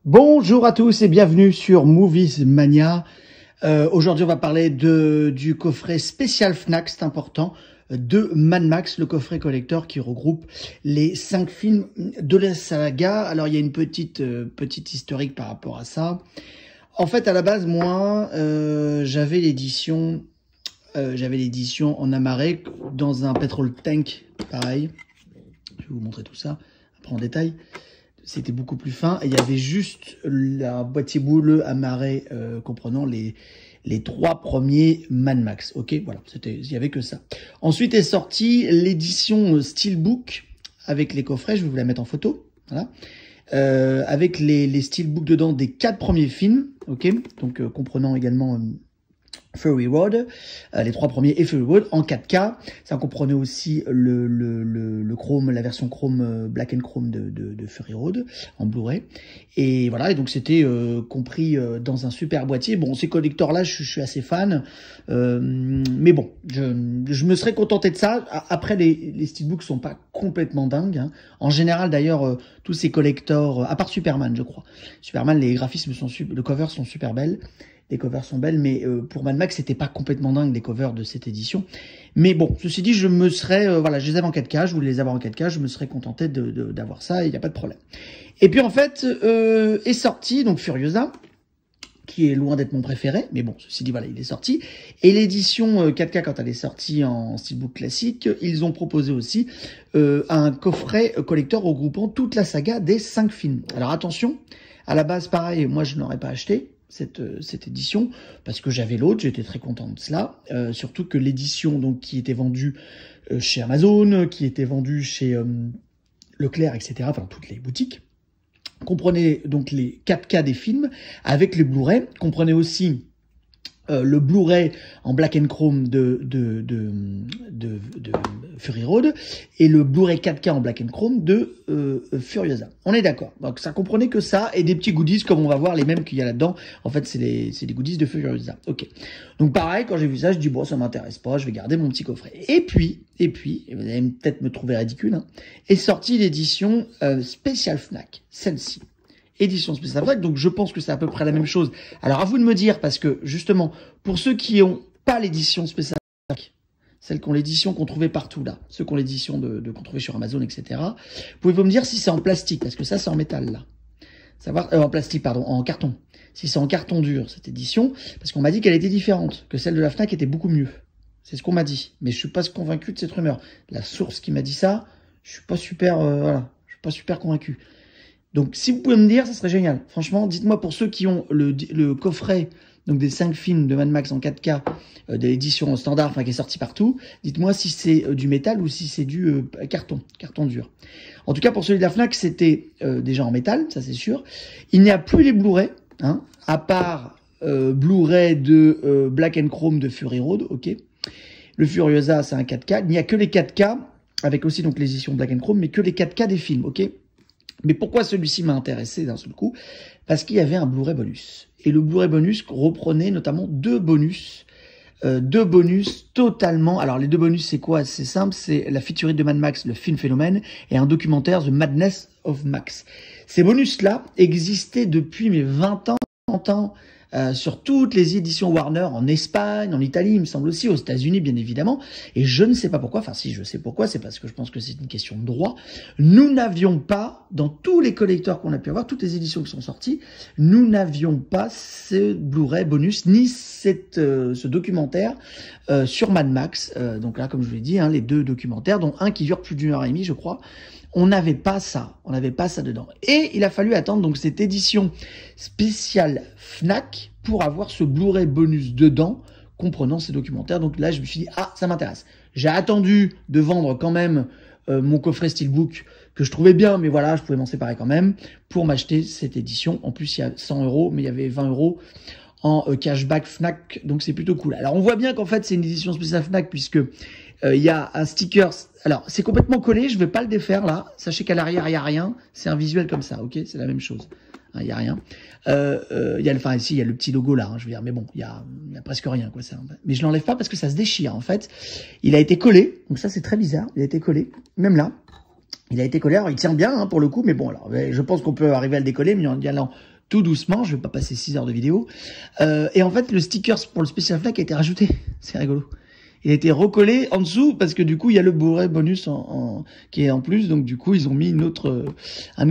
Bonjour à tous et bienvenue sur Movies Mania. Aujourd'hui, on va parler du coffret spécial Fnac, c'est important, de Mad Max, le coffret collector qui regroupe les 5 films de la saga. Alors, il y a une petite historique par rapport à ça. En fait, à la base, moi, j'avais l'édition en Amarok dans un petrol tank, pareil. Je vais vous montrer tout ça après en détail. C'était beaucoup plus fin et il y avait juste la boîtier bouleux Amarok comprenant les 3 premiers Mad Max. Ok, voilà, il y avait que ça. Ensuite est sortie l'édition Steelbook avec les coffrets. Je vais vous la mettre en photo. Voilà. Avec les Steelbook dedans des 4 premiers films. Ok, donc comprenant également Fury Road, les 3 premiers et Fury Road en 4K. Ça comprenait aussi le Chrome, la version Chrome Black and Chrome de Fury Road en Blu-ray. Et voilà, et donc c'était compris dans un super boîtier. Bon, ces collecteurs-là, je suis assez fan, mais bon, je me serais contenté de ça. Après, les steelbooks sont pas complètement dingues. Hein. En général, d'ailleurs, tous ces collecteurs, à part Superman, je crois. Superman, les graphismes sont les covers sont super belles. Les covers sont belles, mais pour Mad Max, c'était pas complètement dingue les covers de cette édition. Mais bon, ceci dit, je me serais, voilà, je les avais en 4K, je voulais les avoir en 4K, je me serais contenté d'avoir ça, il n'y a pas de problème. Et puis en fait, est sorti donc Furiosa, qui est loin d'être mon préféré, mais bon, ceci dit, voilà, il est sorti. Et l'édition 4K, quand elle est sortie en steelbook classique, ils ont proposé aussi un coffret collector regroupant toute la saga des 5 films. Alors attention, à la base, pareil, moi je n'aurais pas acheté cette édition parce que j'avais l'autre, j'étais très content de cela, surtout que l'édition donc qui était vendue chez Amazon, qui était vendue chez Leclerc, etc., enfin toutes les boutiques, comprenait donc les 4K des films avec les Blu-ray, comprenait aussi le Blu-ray en Black and Chrome de Fury Road et le Blu-ray 4K en Black and Chrome de Furiosa. On est d'accord. Donc ça comprenait que ça et des petits goodies comme on va voir les mêmes qu'il y a là-dedans. En fait, c'est les goodies de Furiosa. Ok. Donc pareil, quand j'ai vu ça, je dis bon, ça m'intéresse pas, je vais garder mon petit coffret. Et puis, et vous allez peut-être me trouver ridicule, hein, est sortie l'édition spéciale Fnac, celle-ci. Édition spéciale Fnac, donc je pense que c'est à peu près la même chose. Alors à vous de me dire, parce que justement, pour ceux qui n'ont pas l'édition spéciale Fnac, celles qui ont l'édition qu'on trouvait partout là, ceux qui ont l'édition qu'on trouvait sur Amazon, etc., pouvez-vous me dire si c'est en plastique, parce que ça c'est en métal là. Savoir, en plastique, pardon, en carton. Si c'est en carton dur, cette édition, parce qu'on m'a dit qu'elle était différente, que celle de la Fnac était beaucoup mieux. C'est ce qu'on m'a dit, mais je suis pas convaincu de cette rumeur. La source qui m'a dit ça, je suis pas super, voilà, je suis pas super convaincu. Donc, si vous pouvez me dire, ça serait génial. Franchement, dites-moi pour ceux qui ont le coffret donc des 5 films de Mad Max en 4K de l'édition standard, enfin qui est sorti partout, dites-moi si c'est du métal ou si c'est du carton dur. En tout cas, pour celui de la Fnac, c'était déjà en métal, ça c'est sûr. Il n'y a plus les Blu-ray, hein, à part Blu-ray de Black and Chrome de Fury Road, ok. Le Furiosa, c'est un 4K. Il n'y a que les 4K, avec aussi donc les éditions Black and Chrome, mais que les 4K des films, ok. Mais pourquoi celui-ci m'a intéressé d'un seul coup? Parce qu'il y avait un Blu-ray bonus. Et le Blu-ray bonus reprenait notamment 2 bonus. 2 bonus totalement... Alors les 2 bonus c'est quoi? C'est simple, c'est la featurette de Mad Max, le film Phénomène, et un documentaire, The Madness of Max. Ces bonus-là existaient depuis mes 20 ans, 30 ans, sur toutes les éditions Warner, en Espagne, en Italie, il me semble aussi, aux États-Unis bien évidemment, et je ne sais pas pourquoi, enfin si je sais pourquoi, c'est parce que je pense que c'est une question de droit, nous n'avions pas, dans tous les collecteurs qu'on a pu avoir, toutes les éditions qui sont sorties, nous n'avions pas ce Blu-ray bonus, ni ce documentaire sur Mad Max, donc là comme je vous l'ai dit, hein, les 2 documentaires, dont un qui dure plus d'1 heure et demie je crois. On n'avait pas ça dedans. Et il a fallu attendre donc cette édition spéciale Fnac pour avoir ce Blu-ray bonus dedans, comprenant ces documentaires. Donc là, je me suis dit, ah, ça m'intéresse. J'ai attendu de vendre quand même mon coffret Steelbook, que je trouvais bien, mais voilà, je pouvais m'en séparer quand même, pour m'acheter cette édition. En plus, il y a 100 €, mais il y avait 20 € en cashback Fnac, donc c'est plutôt cool. Alors, on voit bien qu'en fait, c'est une édition spéciale Fnac, puisque il y a un sticker. Alors, c'est complètement collé, je vais pas le défaire là. Sachez qu'à l'arrière, il n'y a rien. C'est un visuel comme ça, ok? C'est la même chose. Il n'y a rien. Enfin, ici, il y a le petit logo là, hein, je veux dire, mais bon, il y a presque rien, quoi. Ça. Mais je l'enlève pas parce que ça se déchire, en fait. Il a été collé, donc ça, c'est très bizarre. Il a été collé, même là. Il a été collé, alors il tient bien, hein, pour le coup, mais bon, alors, je pense qu'on peut arriver à le décoller, mais en y allant tout doucement, je vais pas passer 6 heures de vidéo. Et en fait, le sticker pour le Special Flag a été rajouté. C'est rigolo. Il a été recollé en dessous parce que du coup, il y a le Blu-ray bonus qui est en plus. Donc du coup, ils ont mis un autre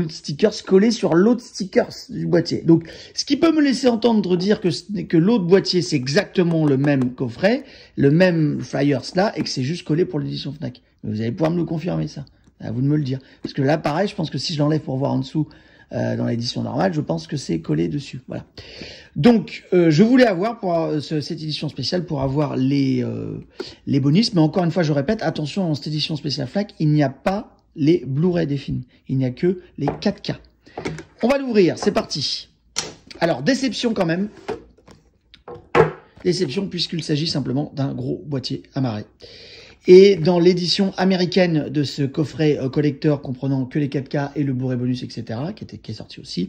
sticker collé sur l'autre sticker du boîtier. Donc, ce qui peut me laisser entendre dire que l'autre boîtier, c'est exactement le même coffret, le même Flyers là, et que c'est juste collé pour l'édition Fnac. Mais vous allez pouvoir me le confirmer, ça. À vous de me le dire. Parce que là, pareil, je pense que si je l'enlève pour voir en dessous, dans l'édition normale, je pense que c'est collé dessus. Voilà. Donc, je voulais avoir pour cette édition spéciale pour avoir les bonus, mais encore une fois, je répète, attention, dans cette édition spéciale Fnac, il n'y a pas les Blu-ray définis. Il n'y a que les 4K. On va l'ouvrir, c'est parti. Alors, déception quand même. Déception puisqu'il s'agit simplement d'un gros boîtier amarré. Et dans l'édition américaine de ce coffret collector comprenant que les 4K et le Blu-ray bonus, etc., qui est sorti aussi,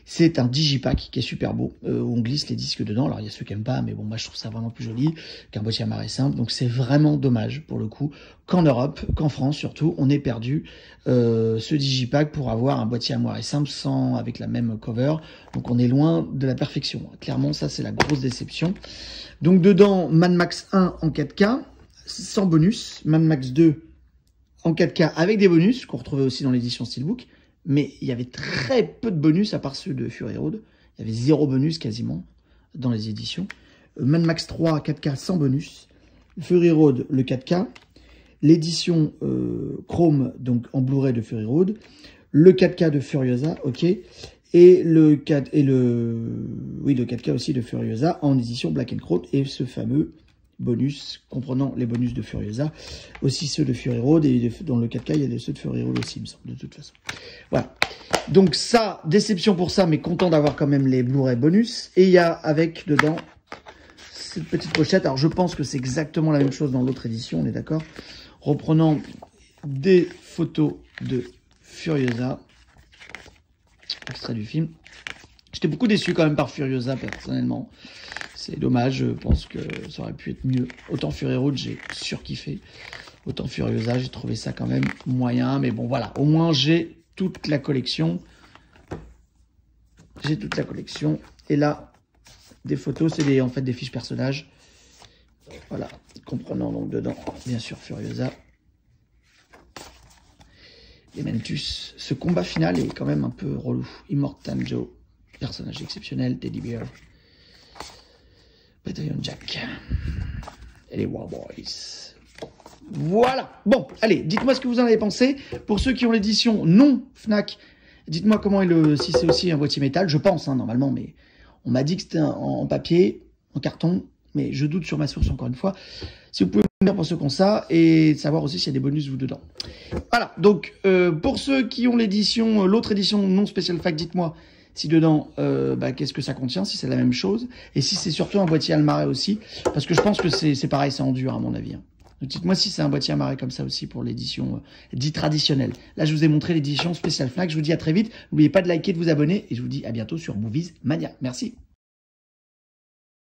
c'est un digipack qui est super beau, où on glisse les disques dedans. Alors il y a ceux qui aiment pas, mais bon, moi je trouve ça vraiment plus joli qu'un boîtier amarré simple. Donc c'est vraiment dommage pour le coup qu'en Europe, qu'en France surtout, on ait perdu ce digipack pour avoir un boîtier amarré simple avec la même cover. Donc on est loin de la perfection. Clairement, ça c'est la grosse déception. Donc dedans, Mad Max 1 en 4K. Sans bonus, Mad Max 2 en 4K avec des bonus, qu'on retrouvait aussi dans l'édition Steelbook, mais il y avait très peu de bonus à part ceux de Fury Road. Il y avait 0 bonus quasiment dans les éditions. Mad Max 3 4K sans bonus, Fury Road le 4K, l'édition Chrome donc en Blu-ray de Fury Road, le 4K de Furiosa, ok, et le 4K aussi de Furiosa en édition Black and Chrome et ce fameux bonus, comprenant les bonus de Furiosa, aussi ceux de Fury Road, et dans le 4K, il y a ceux de Fury Road aussi, il me semble, de toute façon. Voilà. Donc ça, déception pour ça, mais content d'avoir quand même les Blu-ray bonus. Et il y a avec, dedans, cette petite pochette. Alors je pense que c'est exactement la même chose dans l'autre édition, on est d'accord. Reprenant des photos de Furiosa, extrait du film. J'étais beaucoup déçu quand même par Furiosa, personnellement. C'est dommage, je pense que ça aurait pu être mieux. Autant Fury Road, j'ai surkiffé. Autant Furiosa, j'ai trouvé ça quand même moyen. Mais bon, voilà. Au moins, j'ai toute la collection. J'ai toute la collection. Et là, des photos, c'est en fait des fiches personnages. Voilà. Comprenant donc dedans, bien sûr, Furiosa. Les Mentus. Ce combat final est quand même un peu relou. Immortan Joe. Personnage exceptionnel. Teddy Bear. Bataillon Jack et les Warboys. Voilà. Bon, allez, dites-moi ce que vous en avez pensé. Pour ceux qui ont l'édition non Fnac, dites-moi comment si c'est aussi un boîtier métal. Je pense, hein, normalement, mais on m'a dit que c'était en papier, en carton, mais je doute sur ma source encore une fois. Si vous pouvez me dire pour ceux qui ont ça et savoir aussi s'il y a des bonus vous dedans. Voilà. Donc, pour ceux qui ont l'édition, l'autre édition non Special Fnac, dites-moi. Si dedans, qu'est-ce que ça contient, si c'est la même chose, et si c'est surtout un boîtier amarré aussi, parce que je pense que c'est pareil, c'est en dur à mon avis. Hein. Donc dites-moi si c'est un boîtier amarré comme ça aussi pour l'édition dite traditionnelle. Là, je vous ai montré l'édition spéciale Fnac, je vous dis à très vite, n'oubliez pas de liker, de vous abonner, et je vous dis à bientôt sur Movies Mania. Merci.